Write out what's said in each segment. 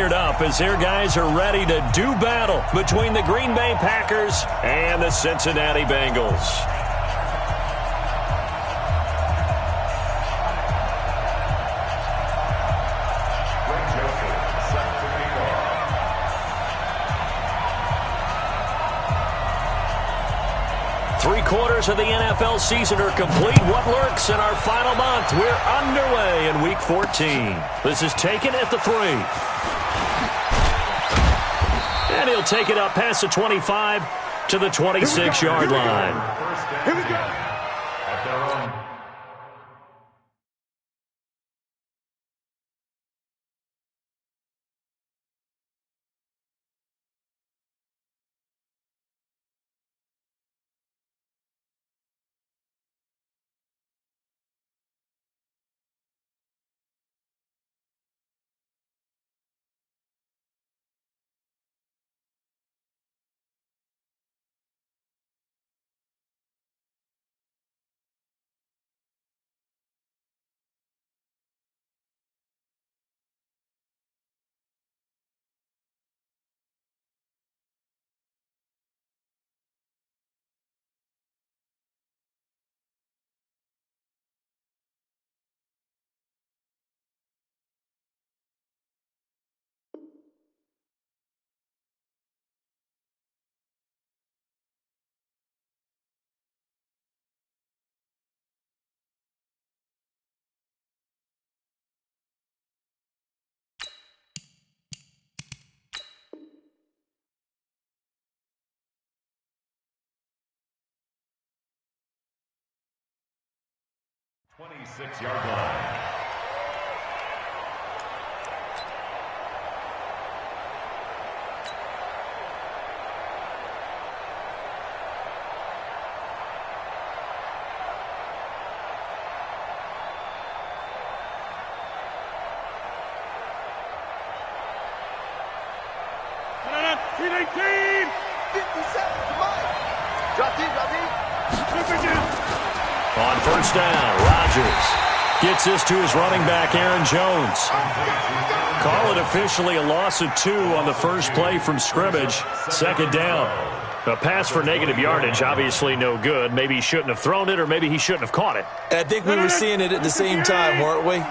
fired up as their guys are ready to do battle between the Green Bay Packers and the Cincinnati Bengals. Three-quarters of the NFL season are complete. What lurks in our final month? We're underway in Week 14. This is taken at the 3. And he'll take it up past the 25 to the 26-yard line. Here we go. At their own. Yard line. On first down, Rodgers gets this to his running back, Aaron Jones. Call it officially a loss of 2 on the first play from scrimmage. Second down. A pass for negative yardage, obviously no good. Maybe he shouldn't have thrown it, or maybe he shouldn't have caught it. I think we were seeing it at the same time, weren't we?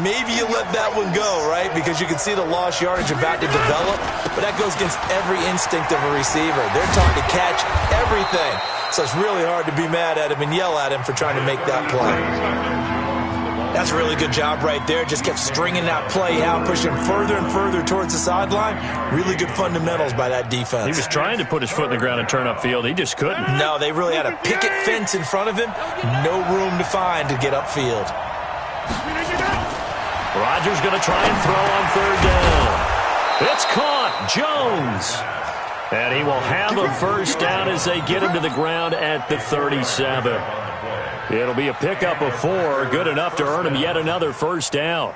Maybe you let that one go, right? Because you can see the lost yardage about to develop, but that goes against every instinct of a receiver. They're taught to catch everything. So it's really hard to be mad at him and yell at him for trying to make that play. That's a really good job right there. Just kept stringing that play out, pushing further and further towards the sideline. Really good fundamentals by that defense. He was trying to put his foot in the ground and turn upfield. He just couldn't. No, they really had a picket fence in front of him. No room to find to get upfield. Rodgers going to try and throw on third down. It's caught. Jones. And he will have a first down as they get him to the ground at the 37. It'll be a pickup of 4, good enough to earn him yet another first down.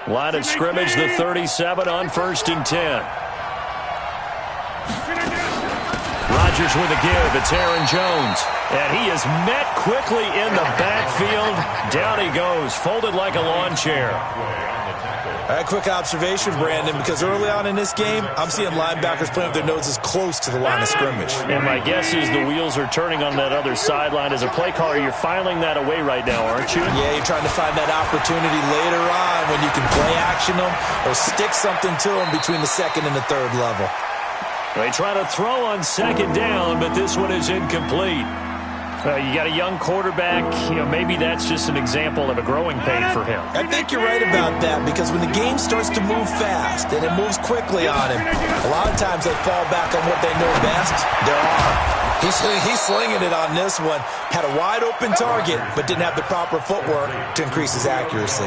Line of scrimmage, the 37 on 1st and 10. Rodgers with a give. It's Aaron Jones. And he is met quickly in the backfield. Down he goes, folded like a lawn chair. All right, quick observation, Brandon, because early on in this game, I'm seeing linebackers playing with their noses close to the line of scrimmage. And my guess is the wheels are turning on that other sideline. As a play caller, you're filing that away right now, aren't you? Yeah, you're trying to find that opportunity later on when you can play action them or stick something to them between the 2nd and the 3rd level. They try to throw on 2nd down, but this one is incomplete. You got a young quarterback. Maybe that's just an example of a growing pain for him. I think you're right about that, because when the game starts to move fast and it moves quickly on him, a lot of times they fall back on what they know best, their arm. He's slinging it on this one. Had a wide-open target, but didn't have the proper footwork to increase his accuracy.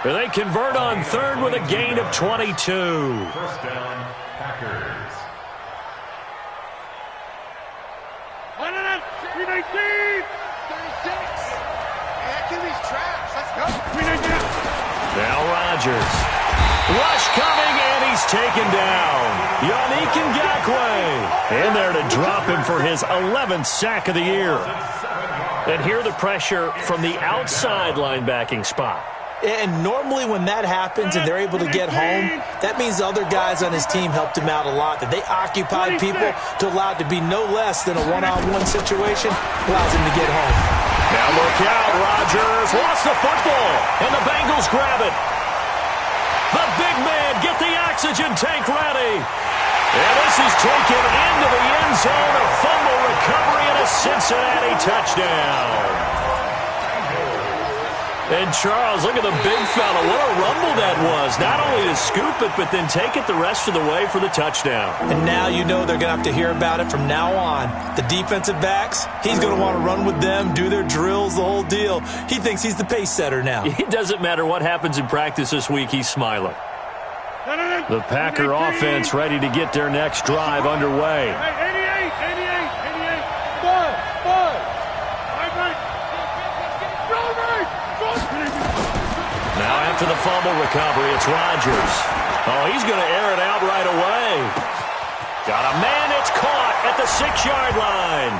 They convert on 3rd with a gain of 22. First down, Packers. 36. Achilles traps. Let's go. Now Rodgers. Rush coming, and he's taken down. Yannick Ngakoue in there to drop him for his 11th sack of the year. And here the pressure from the outside linebacking spot. And normally when that happens and they're able to get home, that means the other guys on his team helped him out a lot. That they occupied people to allow it to be no less than a one-on-one situation allows him to get home. Now look out, Rodgers lost the football, and the Bengals grab it. The big man, get the oxygen tank ready. And this is taken into the end zone, a fumble recovery and a Cincinnati touchdown. And Charles, look at the big fella. What a rumble that was. Not only to scoop it, but then take it the rest of the way for the touchdown. And now you know they're going to have to hear about it from now on. The defensive backs, he's going to want to run with them, do their drills, the whole deal. He thinks he's the pace setter now. It doesn't matter what happens in practice this week, he's smiling. The Packer offense ready to get their next drive underway. 88. Now after the fumble recovery, it's Rodgers. Oh, he's going to air it out right away. Got a man, it's caught at the 6-yard line.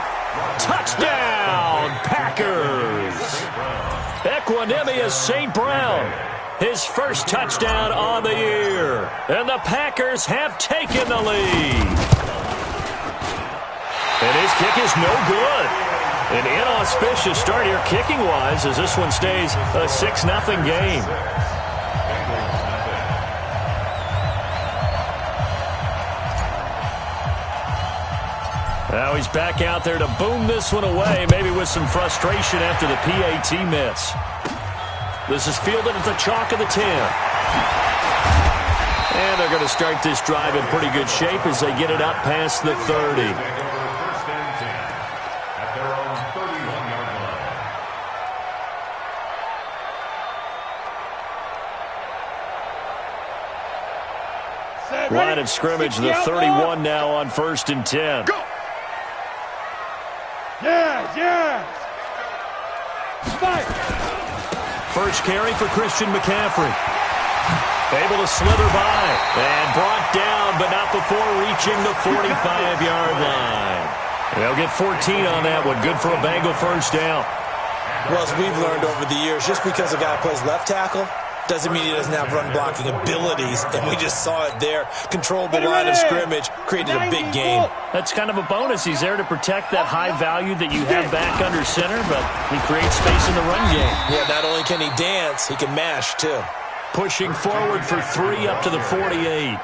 Touchdown, Packers. Equanimous St. Brown. His first touchdown on the year. And the Packers have taken the lead. And his kick is no good. An inauspicious start here kicking-wise as this one stays a 6-0 game. Now he's back out there to boom this one away, maybe with some frustration after the PAT miss. This is fielded at the chalk of the 10. And they're going to start this drive in pretty good shape as they get it up past the 30. Line of scrimmage, the 31 now on 1st and 10. Go. Yes. Fight. First carry for Christian McCaffrey. Able to slither by and brought down, but not before reaching the 45-yard line. They'll get 14 on that one. Good for a Bengal first down. Well, as we've learned over the years, just because a guy plays left tackle doesn't mean he doesn't have run-blocking abilities, and we just saw it there. Controlled the line of scrimmage, created a big gain. That's kind of a bonus. He's there to protect that high value that you have back under center, but he creates space in the run game. Yeah, not only can he dance, he can mash, too. Pushing forward for 3 up to the 48.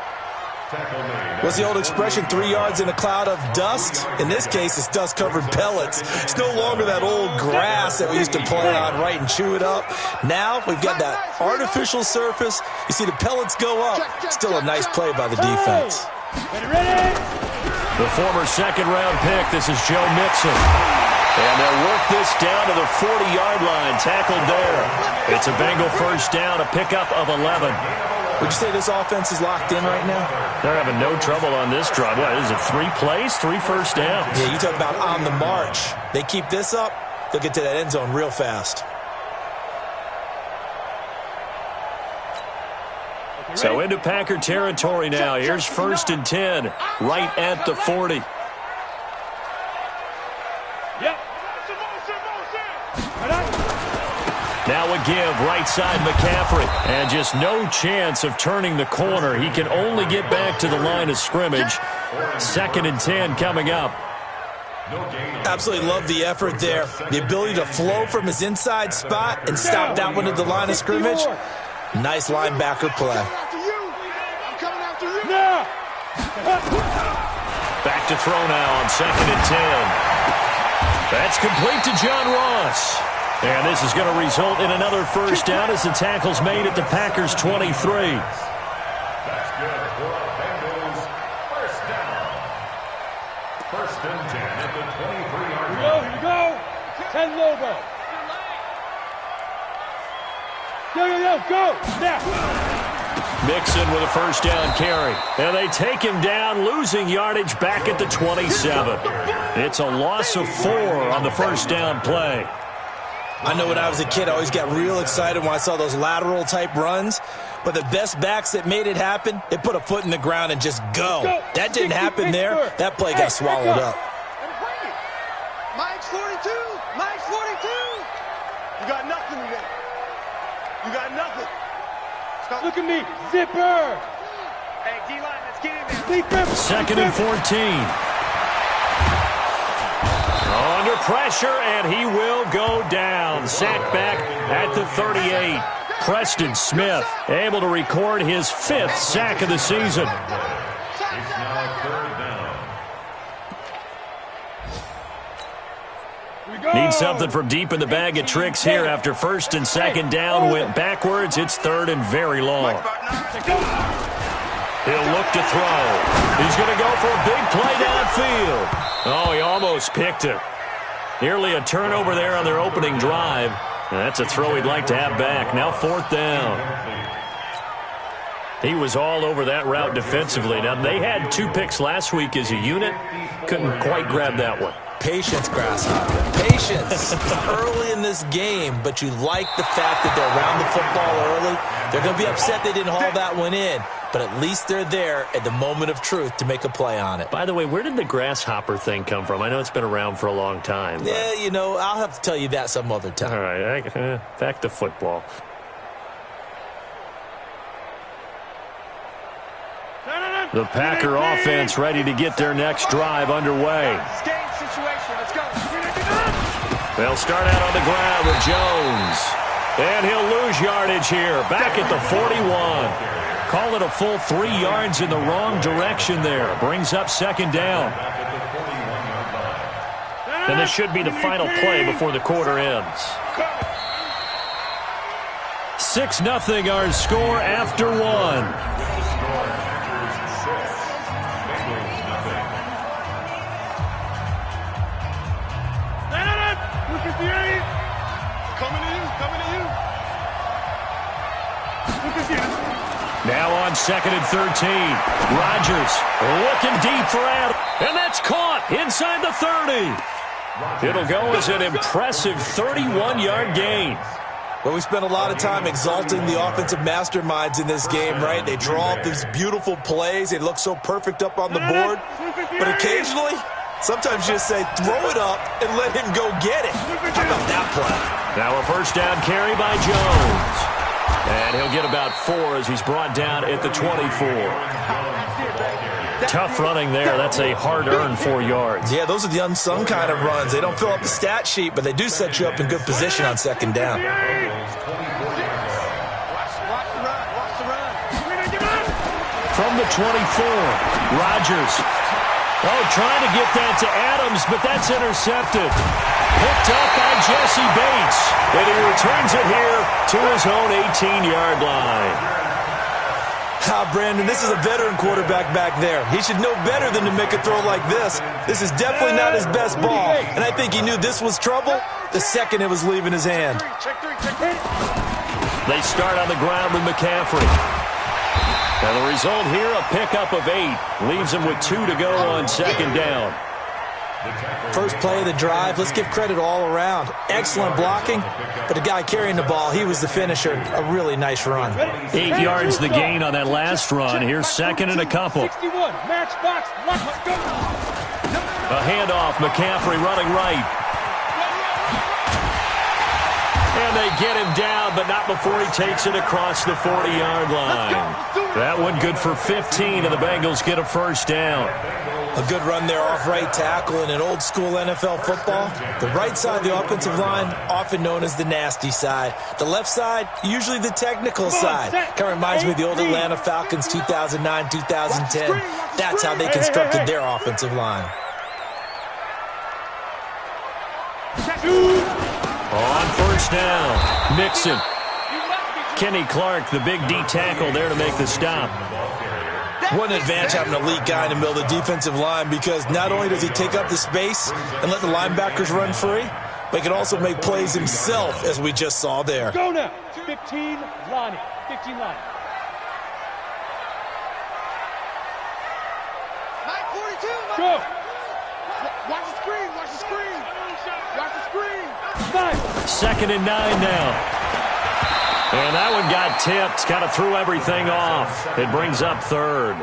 What's the old expression, 3 yards in a cloud of dust? In this case, it's dust-covered pellets. It's no longer that old grass that we used to play on, right, and chew it up. Now we've got that artificial surface. You see the pellets go up. Still a nice play by the defense. The former second-round pick, this is Joe Mixon. And they'll work this down to the 40-yard line, tackled there. It's a Bengal first down, a pickup of 11. Would you say this offense is locked in right now? They're having no trouble on this drive. What is it, 3 plays, 3 first downs? Yeah, you talk about on the march. They keep this up, they'll get to that end zone real fast. So into Packer territory now. Here's 1st and 10, right at the 40. Now a give, right side McCaffrey. And just no chance of turning the corner. He can only get back to the line of scrimmage. 2nd and 10 coming up. Absolutely love the effort there. The ability to flow from his inside spot and stop that one at the line of scrimmage. Nice linebacker play. Back to throw now on 2nd and 10. That's complete to John Ross. And this is going to result in another first down as the tackle's made at the Packers' 23. That's good for Bengals. First down. 1st and 10 at the 23-yard line. Here we go. 10 logo. Go. Now. Mixon with a first down carry. And they take him down, losing yardage back at the 27. It's a loss of 4 on the first down play. I know when I was a kid, I always got real excited when I saw those lateral-type runs. But the best backs that made it happen, they put a foot in the ground and just go. That didn't happen there. That play got swallowed up. Mike's 42. You got nothing today. You got nothing. Look at me. Zipper. Hey, D-line, let's get in there. Second and 14. Under pressure, and he will go down. Sacked back at the 38. Preston Smith able to record his 5th sack of the season. It's now third down. Need something from deep in the bag of tricks here after first and second down went backwards. It's third and very long. He'll look to throw. He's going to go for a big play downfield. Oh, he almost picked it. Nearly a turnover there on their opening drive. And that's a throw he'd like to have back. Now 4th down. He was all over that route defensively. Now, they had 2 picks last week as a unit. Couldn't quite grab that one. Patience, Grasshopper. Patience early in this game, but you like the fact that they're around the football early. They're going to be upset they didn't haul that one in, but at least they're there at the moment of truth to make a play on it. By the way, where did the grasshopper thing come from? I know it's been around for a long time. But... yeah, you know, I'll have to tell you that some other time. All right, back to football. The Packer offense ready to get their next drive underway. They'll start out on the ground with Jones. And he'll lose yardage here. Back at the 41. Call it a full 3 yards in the wrong direction there. Brings up second down. And this should be the final play before the quarter ends. 6-0 our score after 1. Now on 2nd and 13. Rodgers looking deep for Adam. And that's caught inside the 30. It'll go as an impressive 31-yard gain. Well, we spent a lot of time exalting the offensive masterminds in this game, right? They draw up these beautiful plays. They look so perfect up on the board. But occasionally, sometimes you just say, throw it up and let him go get it. How about that play? Now a first down carry by Jones. And he'll get about 4 as he's brought down at the 24. Tough running there. That's a hard-earned 4 yards. Yeah, those are the unsung kind of runs. They don't fill up the stat sheet, but they do set you up in good position on second down. From the 24, Rodgers. Oh, trying to get that to Adams, but that's intercepted. Picked up by Jesse Bates. And he returns it here to his own 18-yard line. Brandon, this is a veteran quarterback back there. He should know better than to make a throw like this. This is definitely not his best ball, and I think he knew this was trouble the second it was leaving his hand. They start on the ground with McCaffrey. And the result here, a pickup of 8. Leaves him with 2 to go on second down. First play of the drive, let's give credit all around. Excellent blocking, but the guy carrying the ball, he was the finisher. A really nice run. 8 yards the gain on that last run. Here's second and a couple. 61, match box, let's go. A handoff, McCaffrey running right. And they get him down, but not before he takes it across the 40-yard line. That one good for 15, and the Bengals get a first down. A good run there off right tackle in an old-school NFL football. The right side of the offensive line, often known as the nasty side. The left side, usually the technical side. Kind of reminds me of the old Atlanta Falcons 2009, 2010. That's how they constructed their offensive line. On first down, Mixon. Kenny Clark, the big D tackle there to make the stop. What an advantage having an elite guy in the middle of the defensive line, because not only does he take up the space and let the linebackers run free, but he can also make plays himself, as we just saw there. Go now. 15, Lonnie. 15, Lonnie. 942. Go. Watch the screen. Watch the screen. Watch the screen. 2nd and 9 now. And that one got tipped, kind of threw everything off. It brings up third.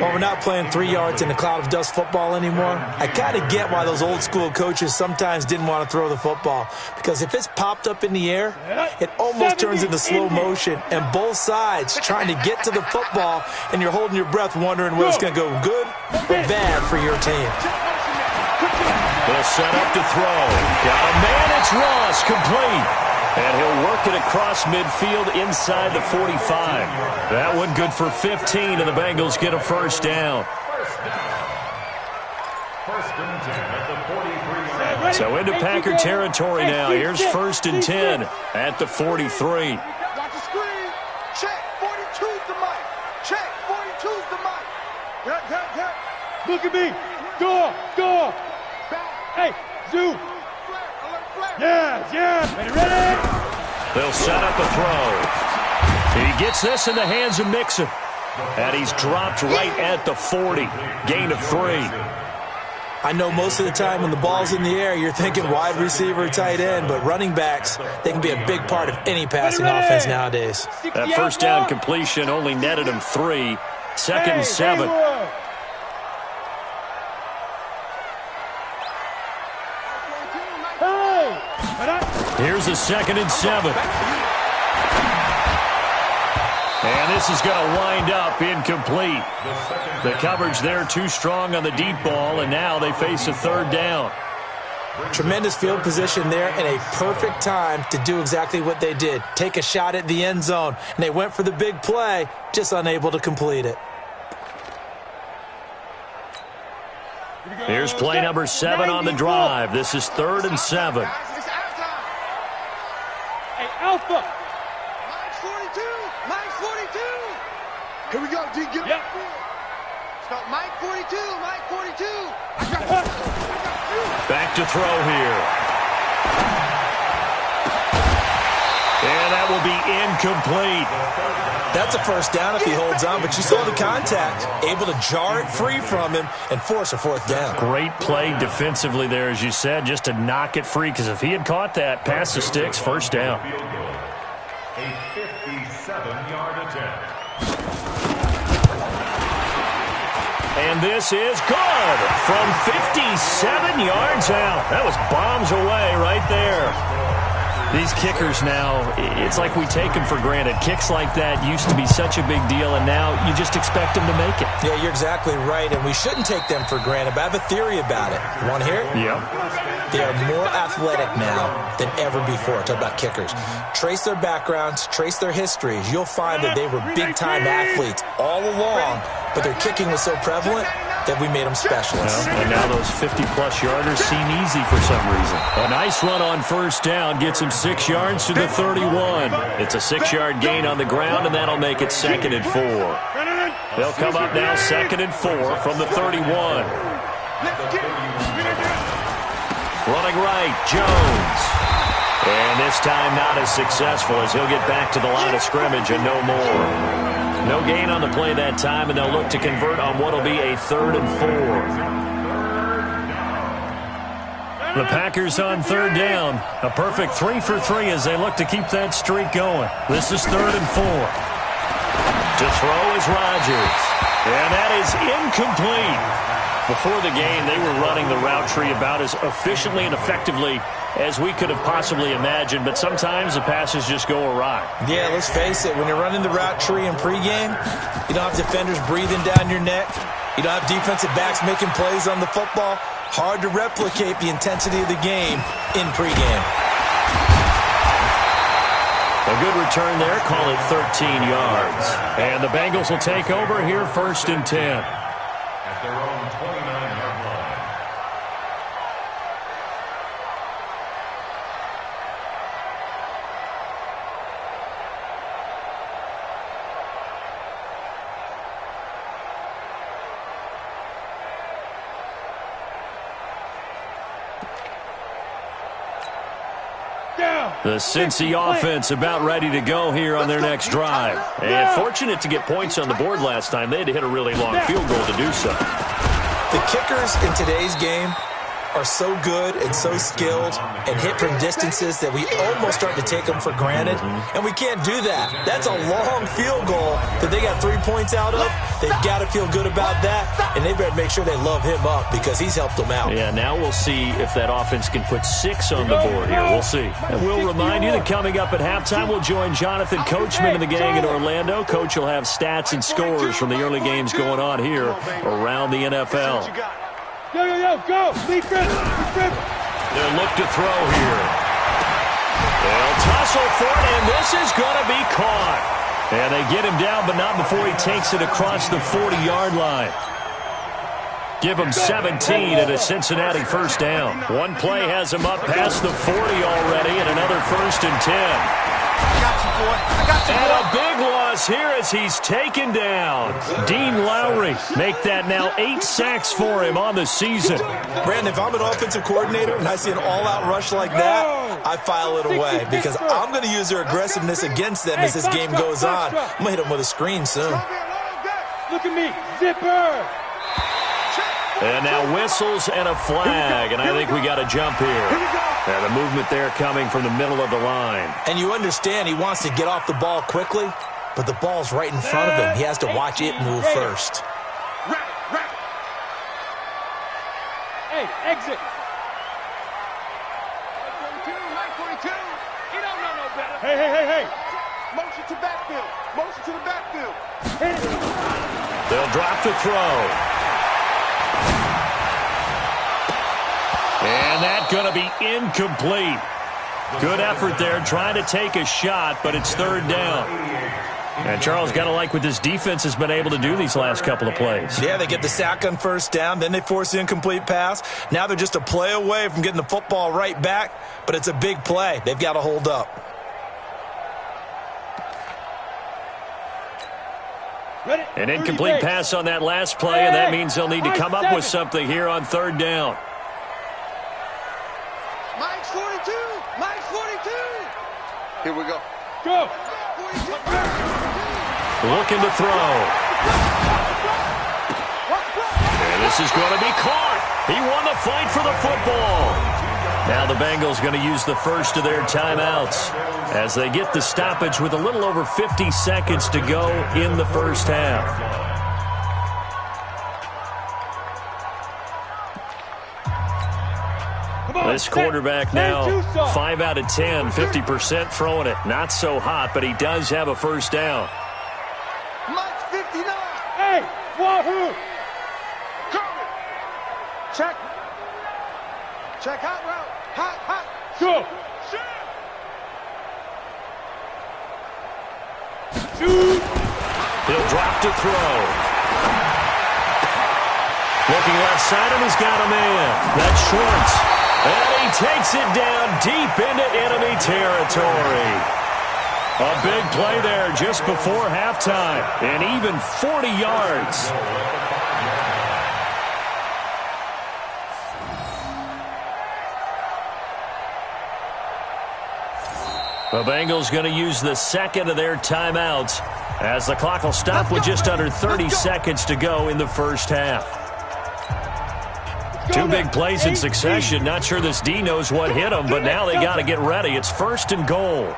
Well, we're not playing 3 yards in a cloud of dust football anymore. I kind of get why those old school coaches sometimes didn't want to throw the football, because if it's popped up in the air, it almost turns into slow motion, and both sides trying to get to the football, and you're holding your breath wondering whether it's going to go good or bad for your team. They'll set up to throw. Got a man, it's Ross, complete. And he'll work it across midfield inside the 45. That one good for 15, and the Bengals get a first down. So into Packer territory now. Here's 1st and 10 at the 43. Watch the screen. Check. 42's the mic. Check. 42's the mic. Cut. Look at me. Go. Hey, zoom. Yeah. Ready. They'll set up a throw. He gets this in the hands of Mixon. And he's dropped right at the 40. Gain of 3. I know most of the time when the ball's in the air, you're thinking wide receiver, tight end, but running backs, they can be a big part of any passing offense nowadays. That first down completion only netted him 3. 2nd and 7. Here's a 2nd and 7. And this is going to wind up incomplete. The coverage there too strong on the deep ball, and now they face a 3rd down. Tremendous field position there and a perfect time to do exactly what they did. Take a shot at the end zone, and they went for the big play, just unable to complete it. Here's play number 7 on the drive. This is 3rd and 7. Hey, Alpha. Mine's 42. Here we go, D. Give Yep. Start Mike 42. Back to throw here. And that will be incomplete. That's a first down if he holds on, but you saw the contact. Able to jar it free from him and force a 4th down. Great play defensively there, as you said, just to knock it free, because if he had caught that, pass the sticks, first down. A 57-yard attempt. And this is good from 57 yards out. That was bombs away right there. These kickers now, it's like we take them for granted. Kicks like that used to be such a big deal, and now you just expect them to make it. Yeah, you're exactly right, and we shouldn't take them for granted, but I have a theory about it. You want to hear it? Yep. They are more athletic now than ever before. Talk about kickers. Trace their backgrounds, trace their histories. You'll find that they were big-time athletes all along, but their kicking was so prevalent that we made them specialists. Well, and now those 50-plus yarders seem easy for some reason. A nice run on first down gets him 6 yards to the 31. It's a 6-yard gain on the ground, and that'll make it 2nd and 4. They'll come up now 2nd and 4 from the 31. Running right, Jones. And this time not as successful, as he'll get back to the line of scrimmage and no more. No gain on the play that time, and they'll look to convert on what will be a 3rd and 4. The Packers on 3rd down. A perfect 3 for 3 as they look to keep that streak going. This is 3rd and 4. To throw is Rodgers. And that is incomplete. Before the game, they were running the route tree about as efficiently and effectively as we could have possibly imagined, but sometimes the passes just go awry. Yeah, let's face it, when you're running the route tree in pregame, you don't have defenders breathing down your neck. You don't have defensive backs making plays on the football. Hard to replicate the intensity of the game in pregame. A good return there, call it 13 yards. And the Bengals will take over here 1st and 10. At their own 29-yard line. The Cincy offense about ready to go here on their next drive. And fortunate to get points on the board last time. They had to hit a really long field goal to do so. The kickers in today's game are so good and so skilled and hit from distances that we almost start to take them for granted, and we can't do that. That's a long field goal that they got 3 points out of. They've got to feel good about that, and they better make sure they love him up because he's helped them out. Yeah, now we'll see if that offense can put 6 on the board here. We'll see. And we'll remind you that coming up at halftime, we'll join Jonathan Coachman and the gang in Orlando. Coach will have stats and scores from the early games going on here around the NFL. Yo, go! Lead grip! They'll look to throw here. They'll tussle for it, and this is going to be caught. And they get him down, but not before he takes it across the 40-yard line. Give him 17 at a Cincinnati first down. One play has him up past the 40 already, and another 1st and 10. I got you, boy. I got you, boy. And a big loss here as he's taken down. Dean Lowry make that now 8 sacks for him on the season. Brandon, if I'm an offensive coordinator and I see an all-out rush like that, I file it away because I'm going to use their aggressiveness against them as this game goes on. I'm going to hit them with a screen soon. Look at me, zipper! And now whistles and a flag, and I think we got a jump here. And the movement there coming from the middle of the line. And you understand he wants to get off the ball quickly, but the ball's right in front of him. He has to watch it move first. Hey, exit! 42. He don't know no better. Hey! Motion to backfield. Motion to the backfield. Hit it! They'll drop the throw. And that's going to be incomplete. Good effort there trying to take a shot, but it's 3rd down. And Charles, got to like what this defense has been able to do these last couple of plays. Yeah, they get the sack on 1st down, then they force the incomplete pass. Now they're just a play away from getting the football right back, but it's a big play. They've got to hold up. An incomplete pass on that last play, and that means they'll need to come up with something here on 3rd down. Mike's 42. Mike's 42. Here we go. Go! 42. Looking to throw. And this is going to be caught. He won the fight for the football. Now the Bengals going to use the first of their timeouts as they get the stoppage with a little over 50 seconds to go in the first half. This quarterback now 5 out of 10, 50% throwing it. Not so hot, but he does have a first down. Mike's 59. Hey, wahoo! Cover. Check. Check hot route. Hot. Go! Shoot. He'll drop to throw. Looking left side, and he's got a man. That's Schwartz. And he takes it down deep into enemy territory. A big play there just before halftime. And even 40 yards. The Bengals going to use the second of their timeouts as the clock will stop with just under 30 seconds to go in the first half. 2 big plays in succession. Not sure this D knows what hit him, but now they got to get ready. It's 1st and goal.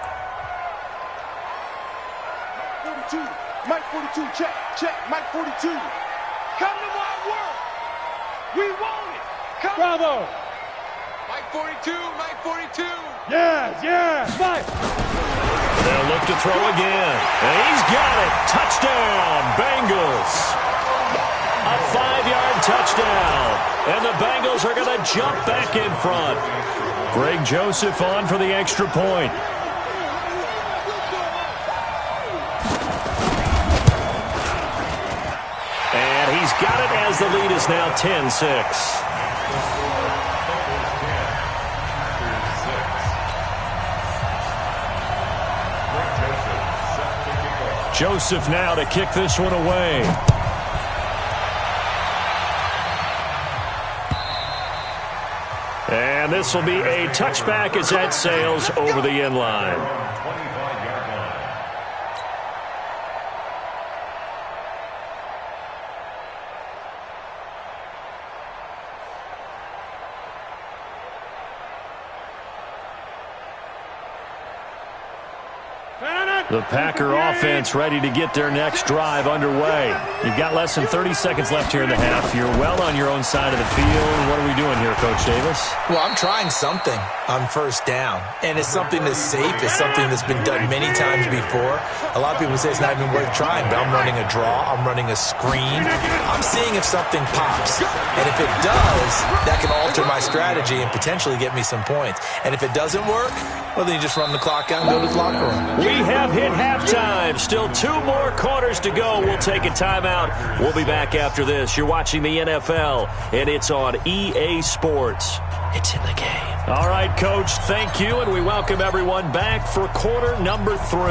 42. Mike 42. Check. Mike 42. Come to my work. We want it. Come. Bravo! Mike 42. Mike 42. Yeah, Mike! They'll look to throw again. And he's got it. Touchdown, Bengals. A 5-yard touchdown. And the Bengals are going to jump back in front. Greg Joseph on for the extra point. And he's got it as the lead is now 10-6. Joseph now to kick this one away. And this will be a touchback as that sails over the end line. The Packer offense ready to get their next drive underway. You've got less than 30 seconds left here in the half. You're well on your own side of the field. What are we doing here, Coach Davis? Well, I'm trying something on first down, and it's something that's safe. It's something that's been done many times before. A lot of people say it's not even worth trying, but I'm running a draw. I'm running a screen. I'm seeing if something pops, and if it does, that can alter my strategy and potentially get me some points. And if it doesn't work, well, then you just run the clock out and go to the locker room. We have hit halftime. Still 2 more quarters to go. We'll take a timeout. We'll be back after this. You're watching the NFL, and it's on EA Sports. It's in the game. All right, Coach, thank you, and we welcome everyone back for quarter number 3.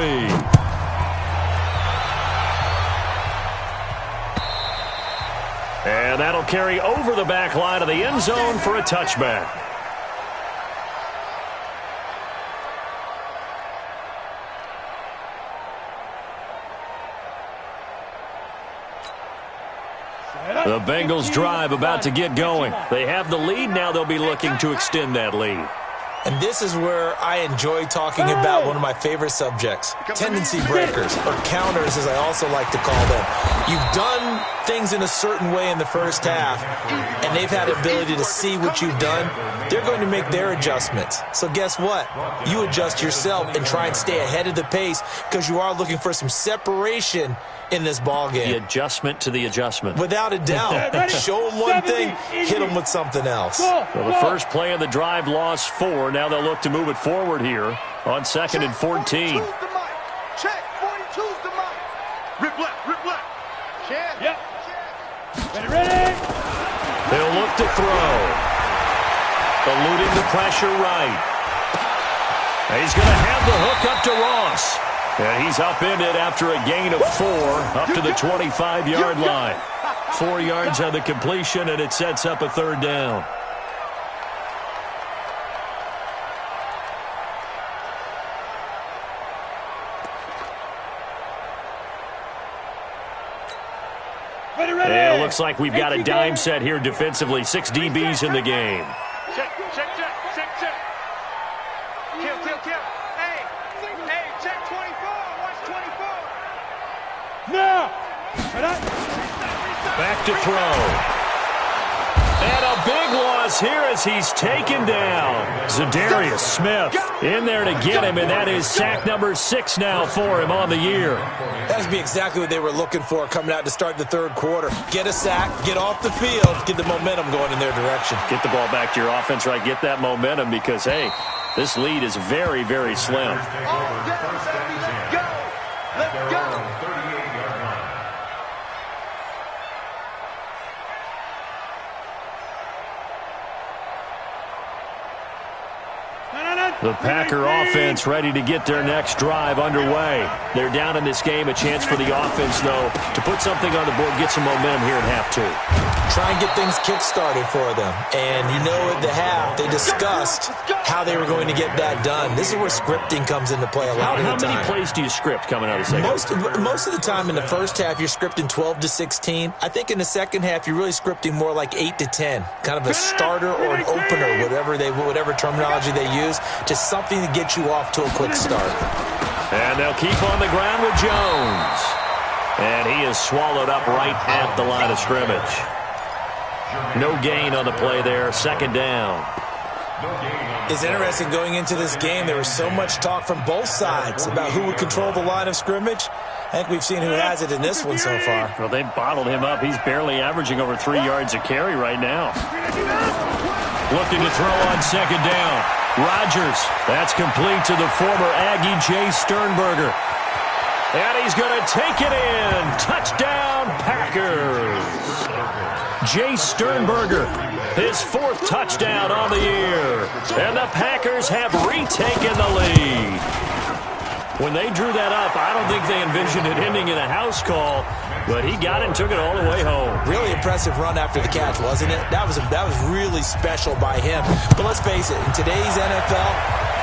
And that'll carry over the back line of the end zone for a touchback. The Bengals drive about to get going. They have the lead. Now they'll be looking to extend that lead. And this is where I enjoy talking about one of my favorite subjects, tendency breakers, or counters as I also like to call them. You've done things in a certain way in the first half, and they've had the ability to see what you've done. They're going to make their adjustments. So guess what? You adjust yourself and try and stay ahead of the pace because you are looking for some separation in this ball game. The adjustment to the adjustment. Without a doubt. Show them one thing, hit them with something else. So the first play of the drive lost 4. Now they'll look to move it forward here on 2nd and 14. Check, 42's the mic. Rip left. Check. Yep. Ready. They'll look to throw. Eluding the pressure right. He's going to have the hook up to Ross. And he's upended after a gain of 4 up to the 25-yard line. 4 yards on the completion, and it sets up a 3rd down. And it looks like we've got a dime set here defensively. 6 DBs in the game. Check. Kill. Hey, check 24. Watch 24. Now. Back to throw. And a big loss here as he's taken down. Zadarius Smith in there to get him, and that is sack number 6 now for him on the year. That would be exactly what they were looking for coming out to start the 3rd quarter. Get a sack, get off the field, get the momentum going in their direction. Get the ball back to your offense, right? Get that momentum because, hey, this lead is very, very slim. Let's go. The Packer offense ready to get their next drive underway. They're down in this game. A chance for the offense, though, to put something on the board, get some momentum here in half 2. Try and get things kick-started for them. And you know at the half, they discussed how they were going to get that done. This is where scripting comes into play a lot of the time. How many plays do you script coming out of the second? Most of the time in the first half, you're scripting 12 to 16. I think in the second half, you're really scripting more like 8 to 10. Kind of a starter or an opener, whatever terminology they use. Just something to get you off to a quick start. And they'll keep on the ground with Jones. And he is swallowed up right at the line of scrimmage. No gain on the play there. 2nd down. It's interesting going into this game. There was so much talk from both sides about who would control the line of scrimmage. I think we've seen who has it in this one so far. Well, they bottled him up. He's barely averaging over 3 yards a carry right now. Looking to throw on 2nd down. Rodgers. That's complete to the former Aggie Jay Sternberger. And he's going to take it in. Touchdown, Packers. Jay Sternberger, his 4th touchdown on the year. And the Packers have retaken the lead. When they drew that up, I don't think they envisioned it ending in a house call, but he got it and took it all the way home. Really impressive run after the catch, wasn't it? That was really special by him. But let's face it, in today's NFL,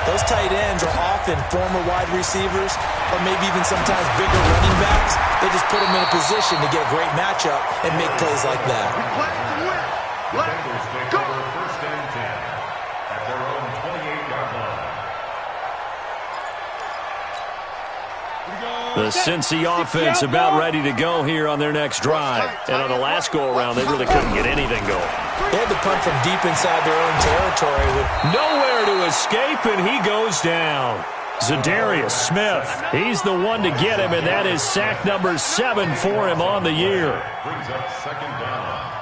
those tight ends are often former wide receivers or maybe even sometimes bigger running backs. They just put them in a position to get a great matchup and make plays like that. Let's go. 1st and 10 at their own 28-yard line. The Cincy offense about ready to go here on their next drive. And on the last go-around, they really couldn't get anything going. They had to punt from deep inside their own territory. Nowhere to escape, and he goes down. Zadarius Smith, he's the one to get him, and that is sack number 7 for him on the year. Brings up second down.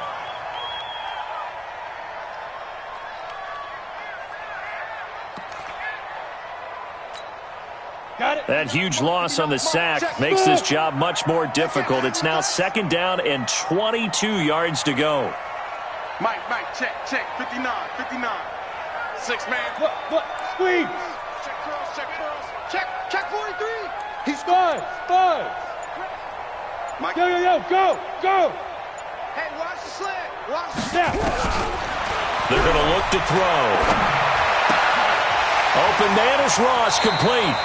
That huge loss on the sack makes this job much more difficult. It's now second down and 22 yards to go. Mike, check, 59. 6-man. What? Squeeze. Check 43. He's Spud. Mike. Go. Hey, watch the slant. Watch the Snap. They're going to look to throw. Open man is Ross, complete.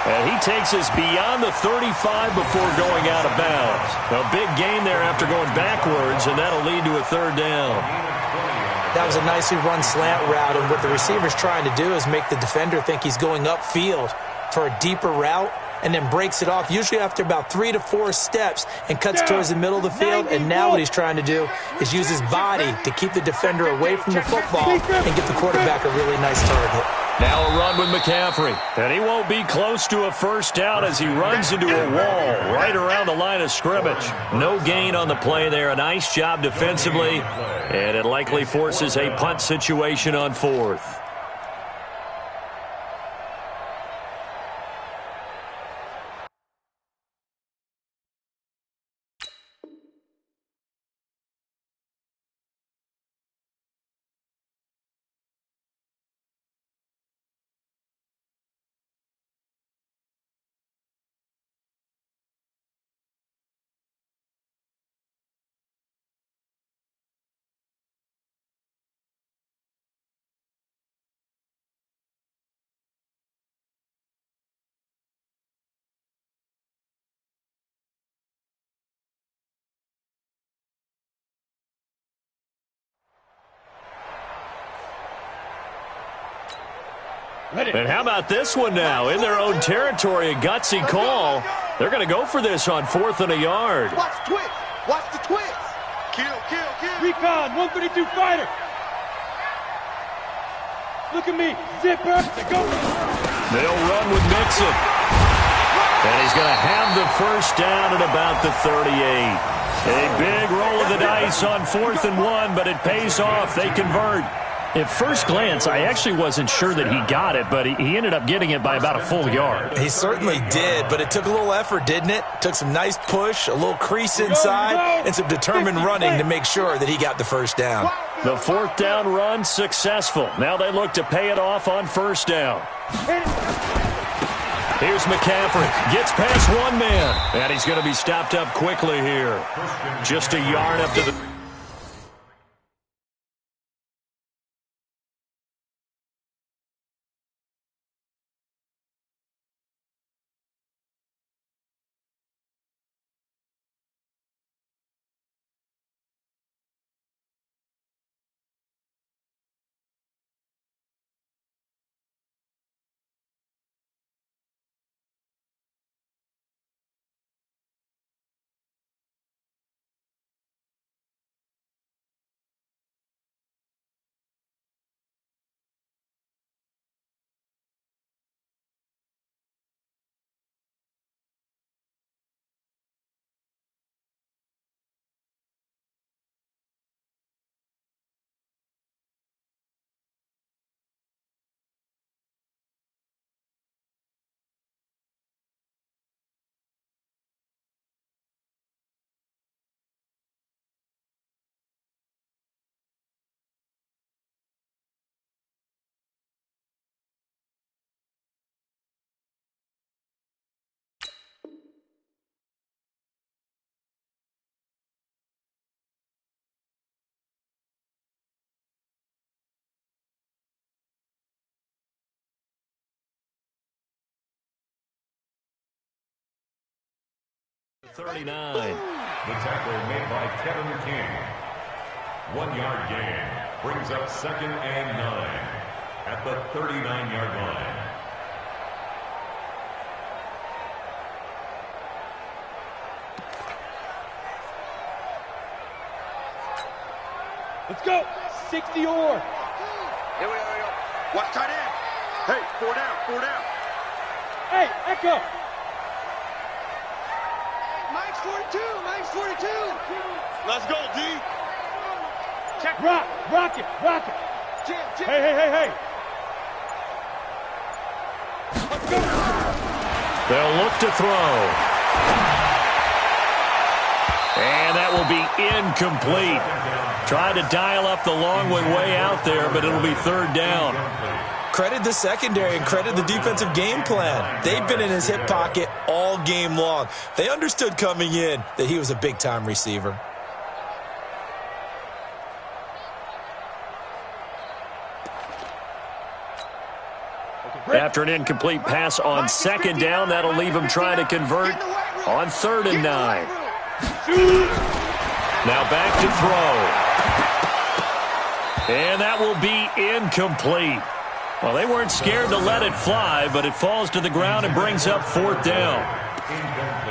And he takes us beyond the 35 before going out of bounds. A big gain there after going backwards, and that'll lead to a third down. That was a nicely run slant route, and what the receiver's trying to do is make the defender think he's going upfield for a deeper route, and then breaks it off, usually after about 3 to 4 steps, and cuts towards the middle of the field. And now what he's trying to do is use his body to keep the defender away from the football and get the quarterback a really nice target. Now a run with McCaffrey. And he won't be close to a first down as he runs into a wall right around the line of scrimmage. No gain on the play there. A nice job defensively. And it likely forces a punt situation on 4th. And how about this one now? In their own territory, a gutsy call. They're going to go for this on 4th and a yard. Watch the twist. Kill. Recon, 132 fighter. Look at me. Zipper. Go. They'll run with Mixon. And he's going to have the first down at about the 38. A big roll of the dice on 4th and 1, but it pays off. They convert. At first glance, I actually wasn't sure that he got it, but he ended up getting it by about a full yard. He certainly did, but it took a little effort, didn't it? Took some nice push, a little crease inside, and some determined running to make sure that he got the first down. The 4th down run successful. Now they look to pay it off on 1st down. Here's McCaffrey. Gets past one man, and he's going to be stopped up quickly here. Just a yard up to the... .39. The tackle made by Kevin King. 1 yard gain. Brings up 2nd and 9 at the 39-yard line. Let's go. 60 or. Here we go. Watch tight end. Hey, 4 down, 4 down. Hey, Echo. Mike's 42, Mike's 42. Let's go, D. Check. Rock it. Jam. Hey. Let's go. They'll look to throw. And that will be incomplete. Tried to dial up the long one way out there, but it'll be third down. Credit the secondary and credit the defensive game plan. They've been in his hip pocket all game long. They understood coming in that he was a big-time receiver. After an incomplete pass on second down, that'll leave him trying to convert on 3rd and 9. Now back to throw. And that will be incomplete. Well, they weren't scared to let it fly, but it falls to the ground and brings up 4th down.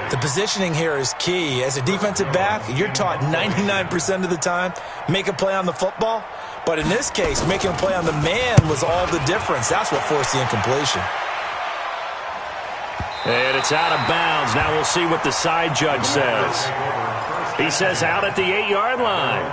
The positioning here is key. As a defensive back, you're taught 99% of the time, make a play on the football. But in this case, making a play on the man was all the difference. That's what forced the incompletion. And it's out of bounds. Now we'll see what the side judge says. He says out at the 8-yard line.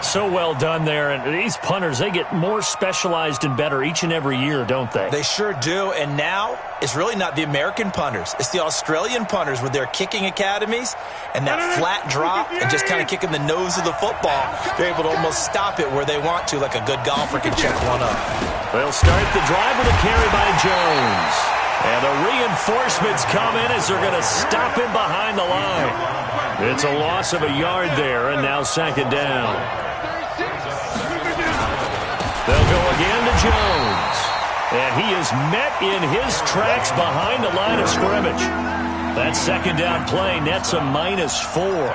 So well done there. And these punters, they get more specialized and better each and every year, don't they? They sure do. And now it's really not the American punters. It's the Australian punters with their kicking academies and that flat drop and just kind of kicking the nose of the football. They're able to almost stop it where they want to, like a good golfer can check one up. They'll start the drive with a carry by Jones. And the reinforcements come in as they're going to stop him behind the line. It's a loss of a yard there, and now 2nd down. They'll go again to Jones. And he is met in his tracks behind the line of scrimmage. That 2nd down play nets a -4.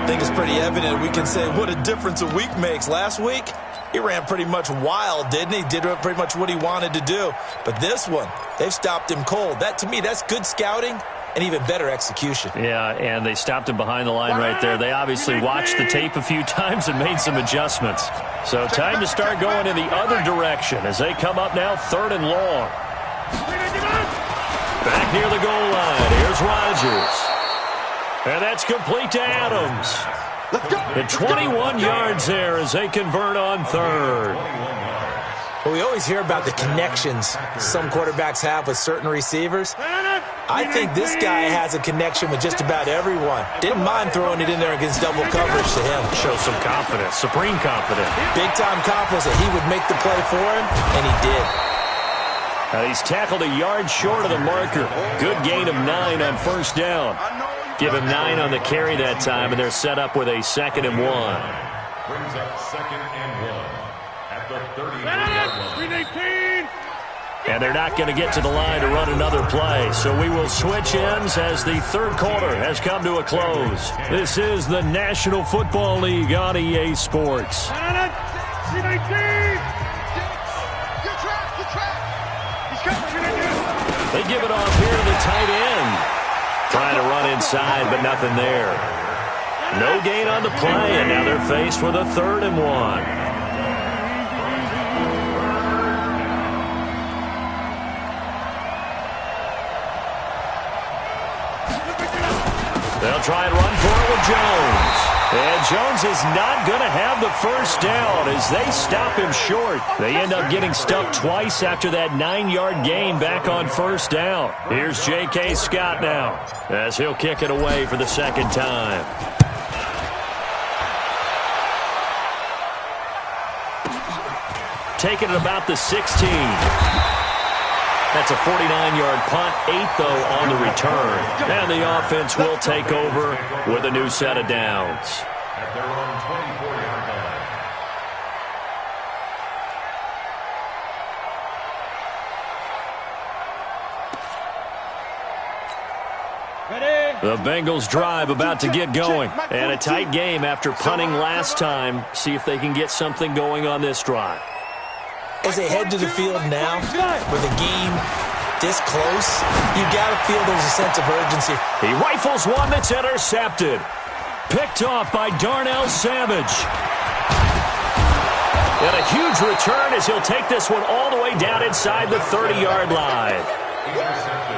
I think it's pretty evident. We can say what a difference a week makes. Last week, he ran pretty much wild, didn't he? Did pretty much what he wanted to do. But this one, they've stopped him cold. That, to me, that's good scouting and even better execution. Yeah, and they stopped him behind the line right there. They obviously watched the tape a few times and made some adjustments. So time to start going in the other direction as they come up now 3rd and long. Back near the goal line. Here's Rodgers. And that's complete to Adams. And 21 yards there as they convert on 3rd. Well, we always hear about the connections some quarterbacks have with certain receivers. I think this guy has a connection with just about everyone. Didn't mind throwing it in there against double coverage to him. Show some confidence, supreme confidence. Big-time confidence that he would make the play for him, and he did. Now he's tackled a yard short of the marker. Good gain of 9 on 1st down. Give him 9 on the carry that time, and they're set up with a 2nd and 1. Brings up 2nd and 1 at the 33-yard line. And they're not going to get to the line to run another play. So we will switch ends as the 3rd quarter has come to a close. This is the National Football League on EA Sports. They give it off here to the tight end. Trying to run inside, but nothing there. No gain on the play, and now they're faced with a 3rd and 1. They'll try and run for it with Jones. And Jones is not going to have the 1st down as they stop him short. They end up getting stuck twice after that 9-yard gain back on 1st down. Here's J.K. Scott now as he'll kick it away for the 2nd time. Taking it about the 16. That's a 49-yard punt, 8 though on the return. And the offense will take over with a new set of downs. At their own 24-yard line. Ready? The Bengals drive about to get going. And a tight game after punting last time. See if they can get something going on this drive. As they head to the field now, with a game this close, you got to feel there's a sense of urgency. He rifles one that's intercepted. Picked off by Darnell Savage. And a huge return as he'll take this one all the way down inside the 30-yard line.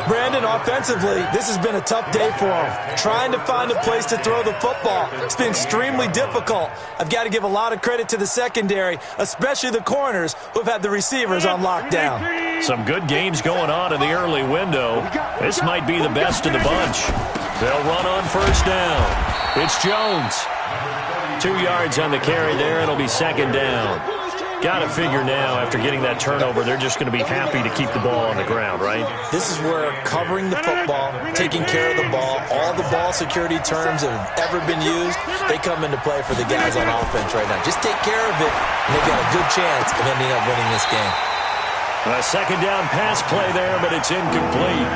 Brandon, offensively, this has been a tough day for him. Trying to find a place to throw the football. It's been extremely difficult. I've got to give a lot of credit to the secondary, especially the corners who have had the receivers on lockdown. Some good games going on in the early window. This might be the best of the bunch. They'll run on first down. It's Jones. 2 yards on the carry there. It'll be second down. Got to figure now, after getting that turnover, they're just going to be happy to keep the ball on the ground, right? This is where covering the football, taking care of the ball, all the ball security terms that have ever been used, they come into play for the guys on offense right now. Just take care of it, and they've got a good chance of ending up winning this game. A second down pass play there, but it's incomplete.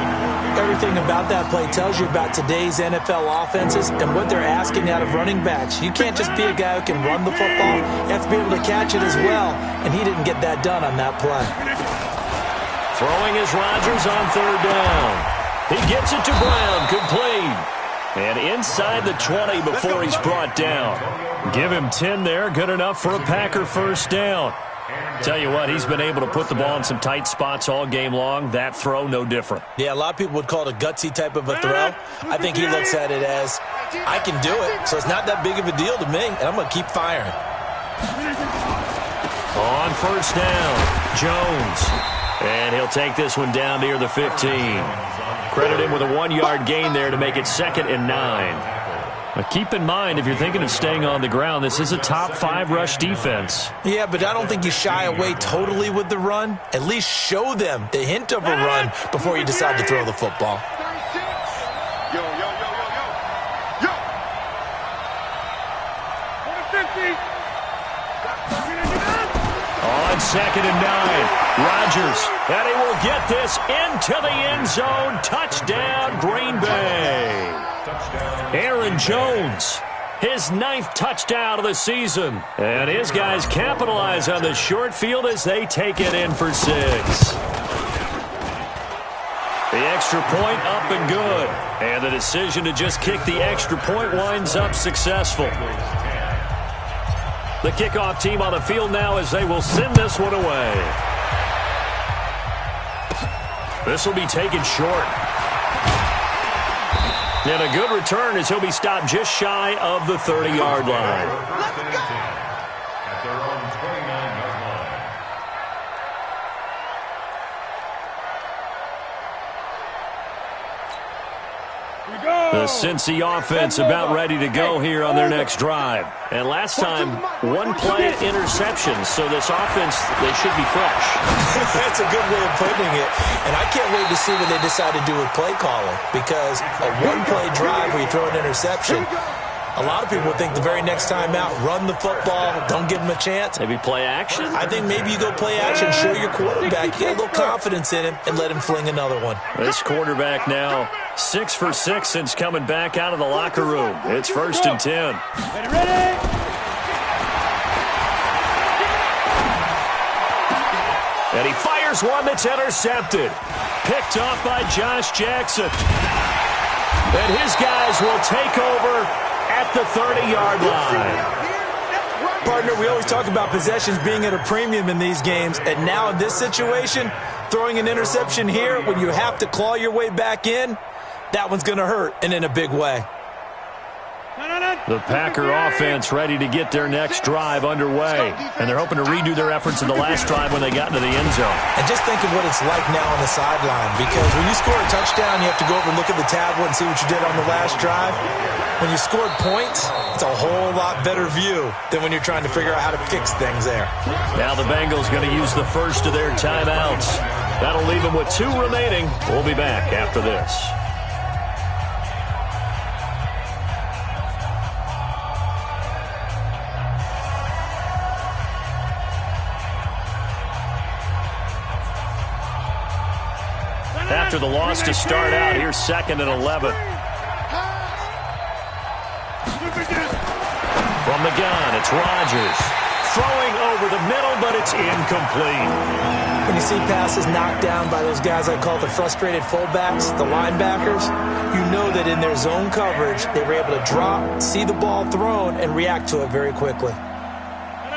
Everything about that play tells you about today's NFL offenses and what they're asking out of running backs. You can't just be a guy who can run the football. You have to be able to catch it as well, and he didn't get that done on that play. Throwing is Rodgers on third down. He gets it to Brown, complete. And inside the 20 before he's brought down. Give him 10 there, good enough for a Packer first down. Tell you what, he's been able to put the ball in some tight spots all game long. That throw, no different. Yeah, a lot of people would call it a gutsy type of a throw. I think he looks at it as, I can do it, so it's not that big of a deal to me, and I'm going to keep firing. On first down, Jones. And he'll take this one down near the 15. Credit him with a 1-yard gain there to make it 2nd and 9. But keep in mind, if you're thinking of staying on the ground, this is a top 5 rush defense. Yeah, but I don't think you shy away totally with the run. At least show them the hint of a run before you decide to throw the football. Yo, yo, yo, yo, yo. Yo. On 2nd and 9, Rodgers. And he will get this into the end zone. Touchdown, Green Bay. Aaron Jones, his 9th touchdown of the season. And his guys capitalize on the short field as they take it in for 6. The extra point up and good. And the decision to just kick the extra point winds up successful. The kickoff team on the field now as they will send this one away. This will be taken short. And a good return as he'll be stopped just shy of the 30-yard line. At their own 29-yard line. The Cincy offense about ready to go here on their next drive. And last time, 1 play interception, so this offense, they should be fresh. That's a good way of putting it. And I can't wait to see what they decide to do with play calling, because a 1-play drive where you throw an interception, a lot of people think the very next time out, run the football, don't give them a chance. Maybe play action? I think maybe you go play action, show your quarterback, get a little confidence in him, and let him fling another one. This quarterback now 6 for 6 since coming back out of the locker room. It's 1st and 10. Ready? And he fires one that's intercepted. Picked off by Josh Jackson. And his guys will take over at the 30-yard line. Partner, we always talk about possessions being at a premium in these games, and now in this situation, throwing an interception here when you have to claw your way back in, that one's going to hurt, and in a big way. The Packer offense ready to get their next drive underway. And they're hoping to redo their efforts in the last drive when they got into the end zone. And just think of what it's like now on the sideline, because when you score a touchdown, you have to go over and look at the tablet and see what you did on the last drive. When you scored points, it's a whole lot better view than when you're trying to figure out how to fix things there. Now the Bengals going to use the first of their timeouts. That'll leave them with 2 remaining. We'll be back after this. After the loss to start out, here's 2nd and 11. From the gun, it's Rodgers. Throwing over the middle, but it's incomplete. When you see passes knocked down by those guys I call the frustrated fullbacks, the linebackers, you know that in their zone coverage, they were able to drop, see the ball thrown, and react to it very quickly.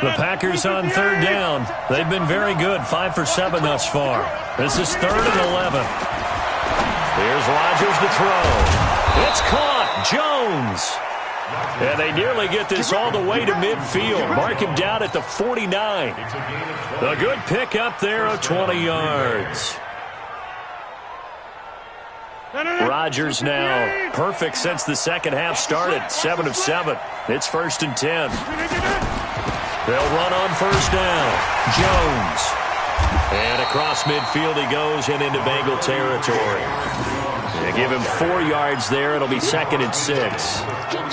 The Packers on third down. They've been very good, 5 for 7 thus far. This is 3rd and 11. Here's Rodgers to throw. It's caught. Jones. And they nearly get this all the way to midfield. Mark him down at the 49. A good pick up there of 20 yards. Rodgers now perfect since the second half started. 7 of 7. It's 1st and 10. They'll run on 1st down. Jones. And across midfield he goes and into Bengal territory. They give him 4 yards there. It'll be 2nd and 6.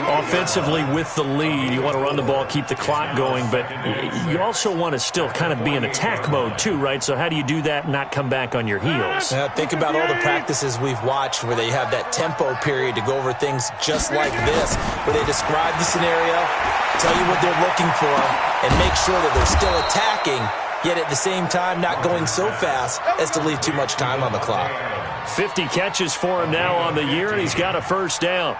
Offensively with the lead, you want to run the ball, keep the clock going, but you also want to still kind of be in attack mode too, right? So how do you do that and not come back on your heels? Think about all the practices we've watched where they have that tempo period to go over things just like this, where they describe the scenario, tell you what they're looking for, and make sure that they're still attacking, yet at the same time not going so fast as to leave too much time on the clock. 50 catches for him now on the year, and he's got a 1st down.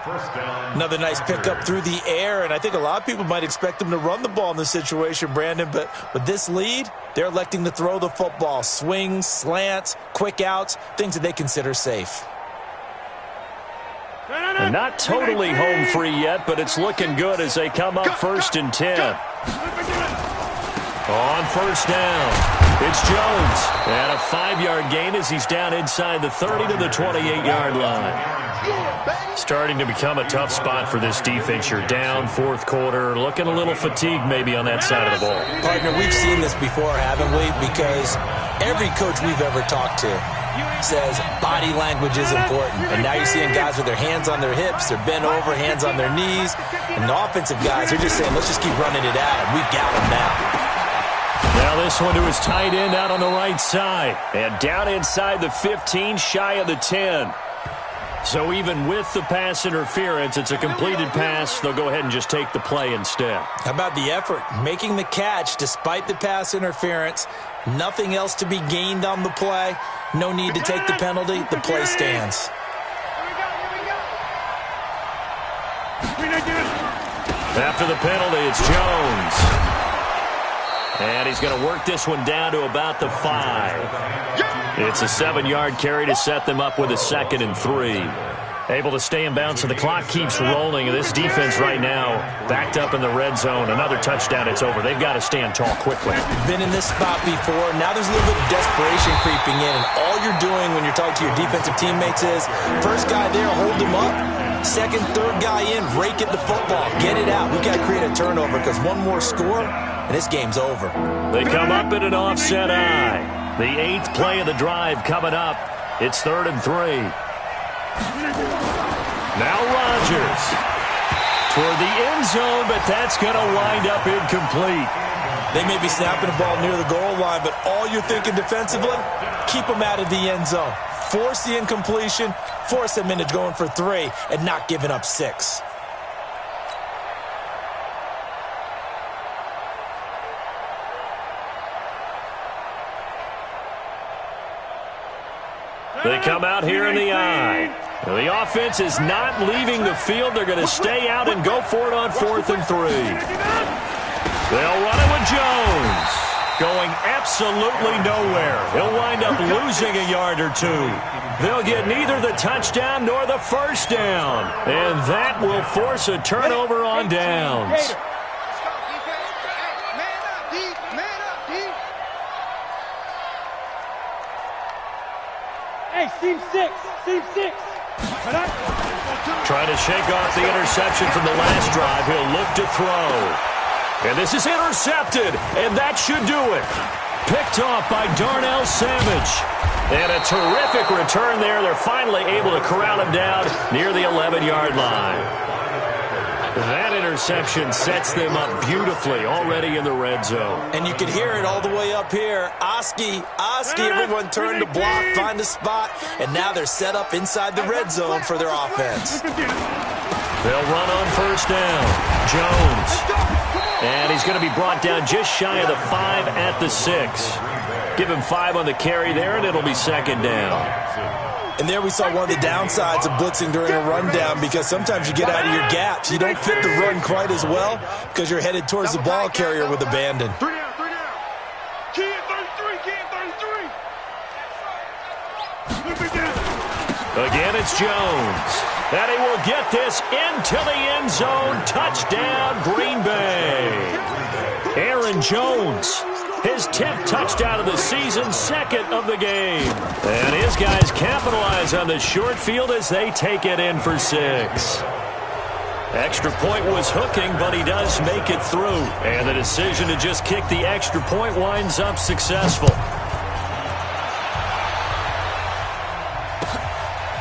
Another nice pickup through the air, and I think a lot of people might expect him to run the ball in this situation, Brandon, but with this lead, they're electing to throw the football. Swings, slants, quick outs, things that they consider safe. And not totally home free yet, but it's looking good as they come up 1st and 10. On 1st down. It's Jones. And a 5-yard gain as he's down inside the 30 to the 28-yard line. Starting to become a tough spot for this defense. You're down 4th quarter. Looking a little fatigued maybe on that side of the ball. Partner, we've seen this before, haven't we? Because every coach we've ever talked to says body language is important. And now you're seeing guys with their hands on their hips, they're bent over, hands on their knees. And the offensive guys, they're just saying, let's just keep running it at him. We've got him now. Now this one to his tight end out on the right side. And down inside the 15, shy of the 10. So even with the pass interference, it's a completed pass. They'll go ahead and just take the play instead. How about the effort? Making the catch despite the pass interference. Nothing else to be gained on the play. No need to take the penalty. The play stands. After the penalty, it's Jones. And he's going to work this one down to about the 5. It's a 7-yard carry to set them up with a 2nd and 3. Able to stay in bounds, so the clock keeps rolling. And this defense right now backed up in the red zone. Another touchdown, it's over. They've got to stand tall quickly. Been in this spot before. Now there's a little bit of desperation creeping in. And all you're doing when you're talking to your defensive teammates is, first guy there, hold him up. Second, third guy in, rake at the football. Get it out. We've got to create a turnover because one more score, and this game's over. They come up in an offset eye. The 8th play of the drive coming up. It's 3rd and 3. Now Rodgers. Toward the end zone, but that's going to wind up incomplete. They may be snapping the ball near the goal line, but all you're thinking defensively, keep them out of the end zone. Force the incompletion, force them into going for 3, and not giving up 6. They come out here in the eye. The offense is not leaving the field. They're going to stay out and go for it on 4th and 3. They'll run it with Jones. Going absolutely nowhere. He'll wind up losing a yard or 2. They'll get neither the touchdown nor the 1st down. And that will force a turnover on downs. Hey, seam 6. Seam 6. Trying to shake off the interception from the last drive. He'll look to throw. And this is intercepted, and that should do it. Picked off by Darnell Savage. And a terrific return there. They're finally able to corral him down near the 11-yard line. That interception sets them up beautifully already in the red zone. And you can hear it all the way up here. Oski, everyone turned to block, find a spot, and now they're set up inside the red zone for their offense. They'll run on 1st down. Jones. And he's going to be brought down just shy of the 5 at the 6. Give him 5 on the carry there, and it'll be second down. And there we saw one of the downsides of blitzing during a rundown, because sometimes you get out of your gaps. You don't fit the run quite as well because you're headed towards the ball carrier with abandon. 3 down, 3 down. Key in 33, key in 33. Again, it's Jones. And he will get this into the end zone. Touchdown, Green Bay. Aaron Jones, his 10th touchdown of the season, second of the game. And his guys capitalize on the short field as they take it in for 6. Extra point was hooking, but he does make it through. And the decision to just kick the extra point winds up successful.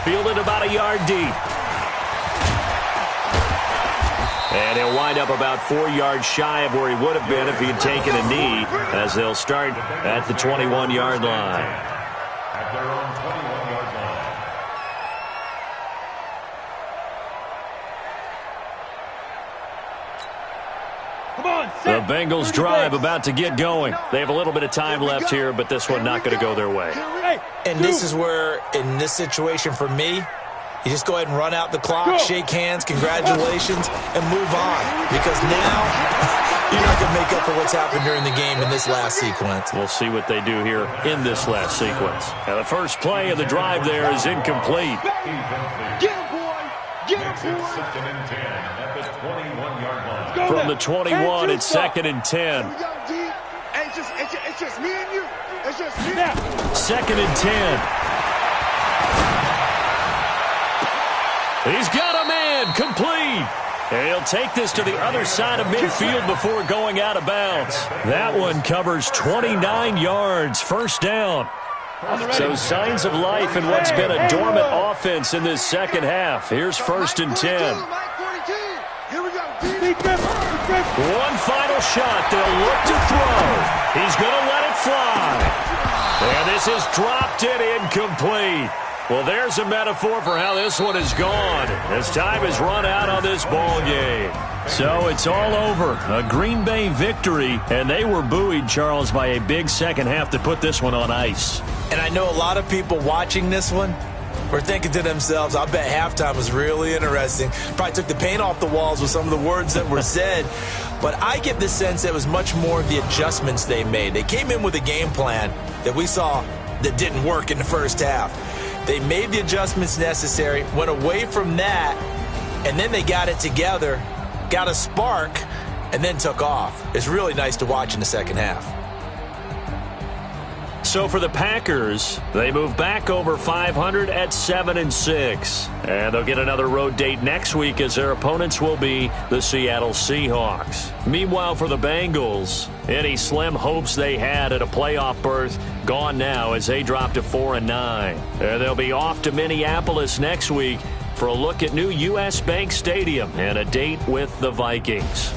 Fielded about a yard deep. And he'll wind up about 4 yards shy of where he would have been if he had taken a knee, as they'll start at the 21-yard line. At their own 21-yard line. Come on, The Bengals drive about to get going. They have a little bit of time left here, but this one not going to go their way. And this is where, in this situation for me, you just go ahead and run out the clock, shake hands, congratulations, and move on. Because now you're not going to make up for what's happened during the game in this last sequence. We'll see what they do here in this last sequence. Now, the first play of the drive there is incomplete. Get him, boy. Get him, boy. Second and 10 at the 21-yard line. From the 21, it's second and 10. Here we go, D. Hey, it's just me and you. It's just me and you. Second and 10. He's got a man, complete. And he'll take this to the other side of midfield before going out of bounds. That one covers 29 yards, first down. So signs of life in what's been a dormant offense in this second half. Here's first and 10. Here we go, D. One final shot. They'll look to throw. He's going to let it fly. And this is dropped in incomplete. Well, there's a metaphor for how this one is gone, as time has run out on this ball game. So it's all over. A Green Bay victory, and they were buoyed, Charles, by a big second half to put this one on ice. And I know a lot of people watching this one were thinking to themselves, I bet halftime was really interesting. Probably took the paint off the walls with some of the words that were said. But I get the sense that it was much more of the adjustments they made. They came in with a game plan that we saw that didn't work in the first half. They made the adjustments necessary, went away from that, and then they got it together, got a spark, and then took off. It's really nice to watch in the second half. So for the Packers, they move back over 500 at 7-6. And they'll get another road date next week as their opponents will be the Seattle Seahawks. Meanwhile, for the Bengals, any slim hopes they had at a playoff berth gone now as they drop to 4-9. And they'll be off to Minneapolis next week for a look at new U.S. Bank Stadium and a date with the Vikings.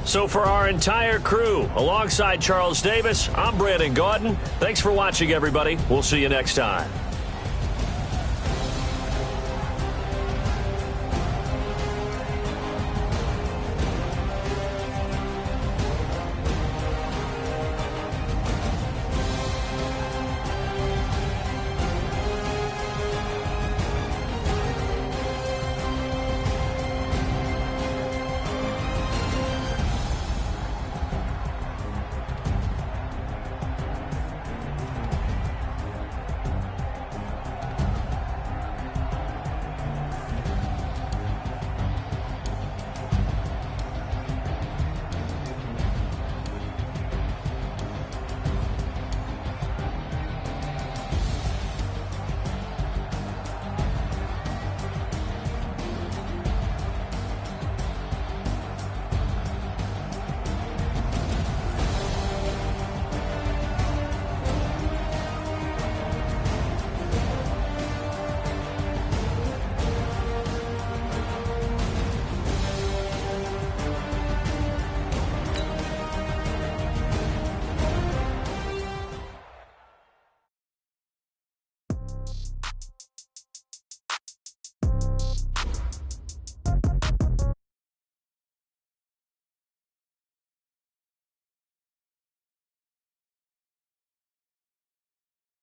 So for our entire crew, alongside Charles Davis, I'm Brandon Gaudin. Thanks for watching, everybody. We'll see you next time.